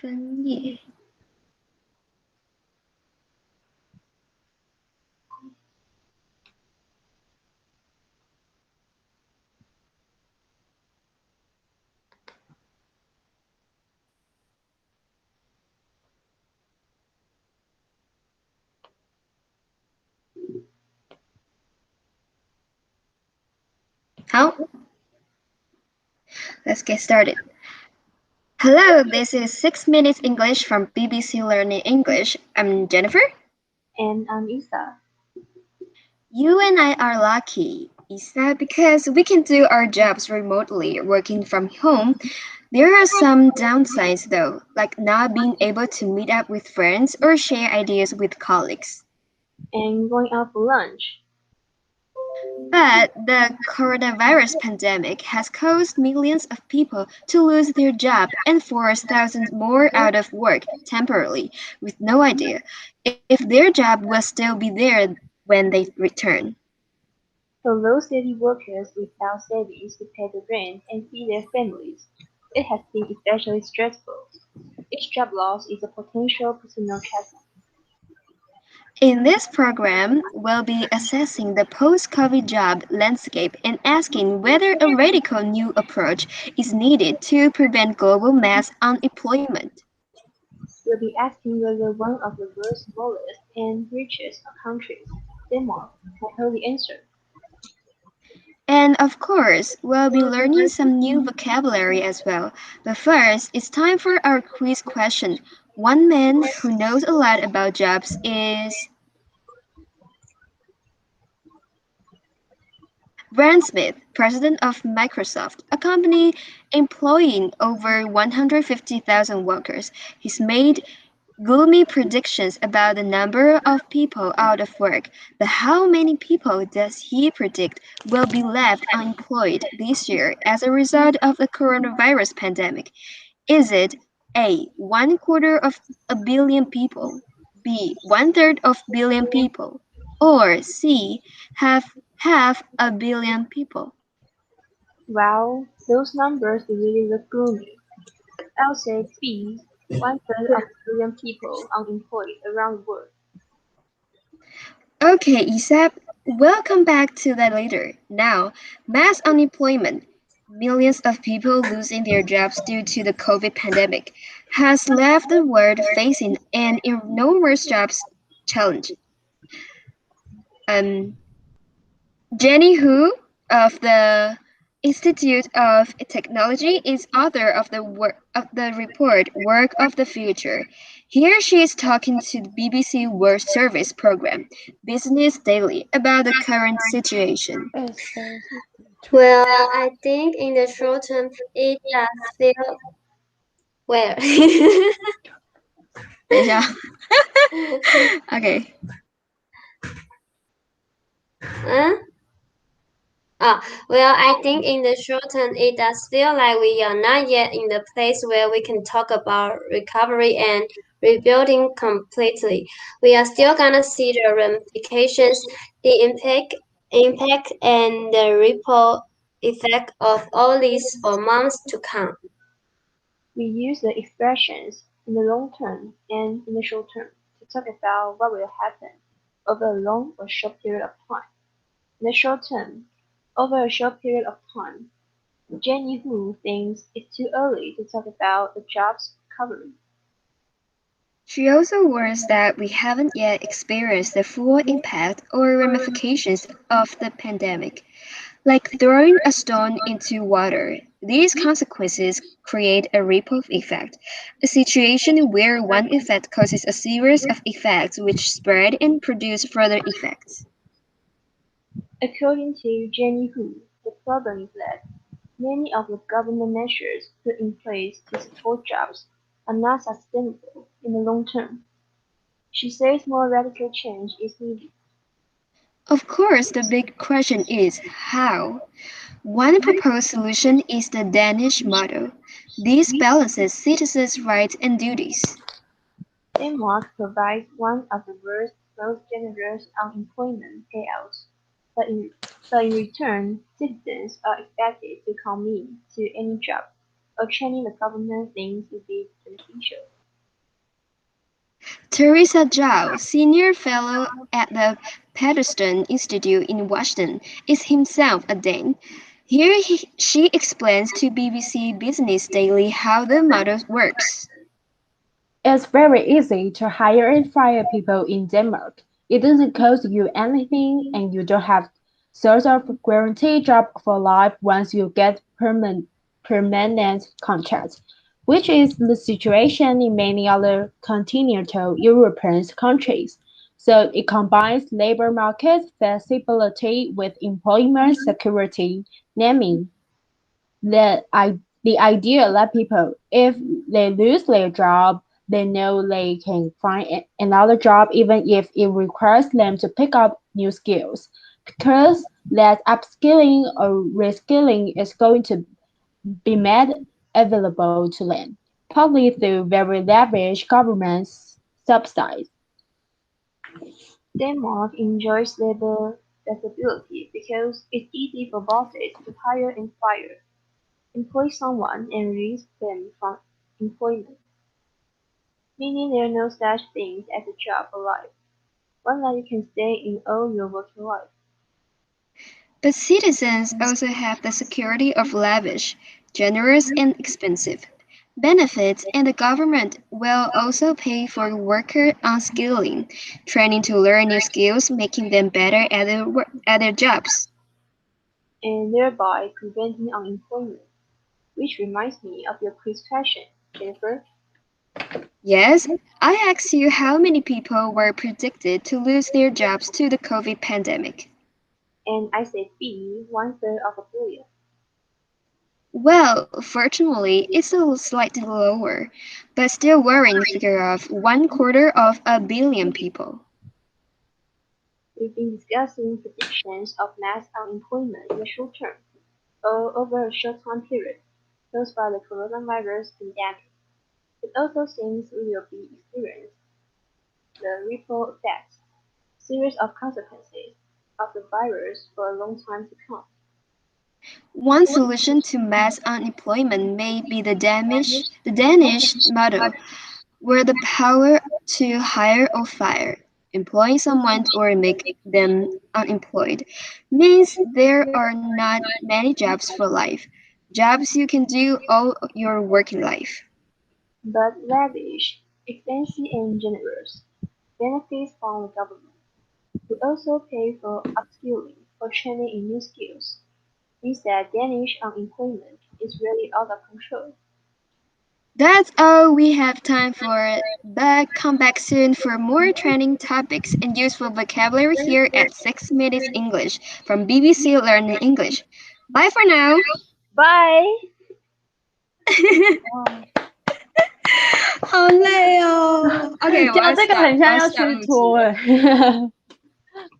分页。好 let's get started. Hello, this is 6 Minutes English from BBC Learning English. I'm Jennifer. And I'm Isa. You and I are lucky, Isa, because we can do our jobs remotely, working from home. There are some downsides though, like not being able to meet up with friends or share ideas with colleagues. And going out for lunch. But the coronavirus pandemic has caused millions of people to lose their job and forced thousands more out of work temporarily with no idea if their job will still be there when they return. For those city workers without savings to pay the rent and feed their families, it has been especially stressful. Each job loss is a potential personal tragedy. In this program, we'll be assessing the post-COVID job landscape and asking whether a radical new approach is needed to prevent global mass unemployment. We'll be asking whether one of the world's smallest and richest countries, Denmark, can hold the answer. And of course, we'll be learning some new vocabulary as well. But first, it's time for our quiz question. One man who knows a lot about jobs is Brand Smith, president of Microsoft, a company employing over 150,000 workers. He's made gloomy predictions about the number of people out of work, but how many people does he predict will be left unemployed this year as a result of the coronavirus pandemic? Is it A, 1/4 of a billion people, B, 1/3 of billion people, or C, half a billion people? Wow, those numbers really look gloomy. I'll say B, 1/3 of a billion people unemployed around the world. Okay, Isab, we'll come back to that later. Now, mass unemployment, millions of people losing their jobs due to the COVID pandemic, has left the world facing an enormous jobs challenge. Um, Jenny Hu of the Institute of Technology is author of the report Work of the Future. Here she is talking to the BBC World Service program, Business Daily, about the current situation. Well, I think in the short term, it does feel well. 等一下，OK，Huh? Well, I think in the short term, it does feel like we are not yet in the place where we can talk about recovery and rebuilding completely. We are still gonna see the ramifications, the impact, and the ripple effect of all this for months to come. We use the expressions "in the long term" and "in the short term" to talk about what will happen over a long or short period of time. In the short term, over a short period of time, Jenny Hu thinks it's too early to talk about the jobs recovery. She also warns that we haven't yet experienced the full impact or ramifications of the pandemic. Like throwing a stone into water, these consequences create a ripple effect, a situation where one effect causes a series of effects which spread and produce further effects. According to Jenny Hu, the problem is that many of the government measures put in place to support jobs are not sustainable in the long term. She says more radical change is needed. Of course, the big question is how. One proposed solution is the Danish model. This balances citizens' rights and duties. Denmark provides one of the world's most generous unemployment payouts, but in return, citizens are expected to commit to any job or training the government thinks would be beneficial. Teresa Zhao, senior fellow at the Patterson Institute in Washington, is himself a Dane. She explains to BBC Business Daily how the model works. It's very easy to hire and fire people in Denmark. It doesn't cost you anything and you don't have sort of guaranteed job for life once you get permanent contract, which is the situation in many other continental European countries. So it combines labor market flexibility with employment security, naming the idea that people, if they lose their job, they know they can find another job even if it requires them to pick up new skills, because that upskilling or reskilling is going to be made available to them, partly through very lavish government subsidies. Denmark enjoys labor flexibility because it's easy for bosses to hire and fire, employ someone and release them from employment, meaning there are no such things as a job for life, one that you can stay in all your working life. But citizens also have the security of lavish, generous, and expensive benefits, and the government will also pay for worker unskilling, training to learn new skills, making them better at their jobs. And thereby preventing unemployment. Which reminds me of your quiz question, Jennifer. Yes, I asked you how many people were predicted to lose their jobs to the COVID pandemic. And I said B, 1/3 of a billion. Well, fortunately, it's a slightly lower, but still worrying figure of 1/4 of a billion people. We've been discussing predictions of mass unemployment in the short term, or over a short time period, caused by the coronavirus pandemic. It also seems we will be experiencing the ripple effects, series of consequences of the virus for a long time to come. One solution to mass unemployment may be the Danish model, where the power to hire or fire, employing someone or make them unemployed, means there are not many jobs for life, jobs you can do all your working life. But lavish, expensive and generous, benefits from the government. We also pay for upskilling or training in new skills. Means that Danish unemployment is really out of control. That's all we have time for, but come back soon for more training topics and useful vocabulary here at 6 Minutes English from BBC Learning English. Bye for now! Bye! 好累哦。OK，我要 讲这个 stop，我要 很像要 stop 虚录制了。脱哎。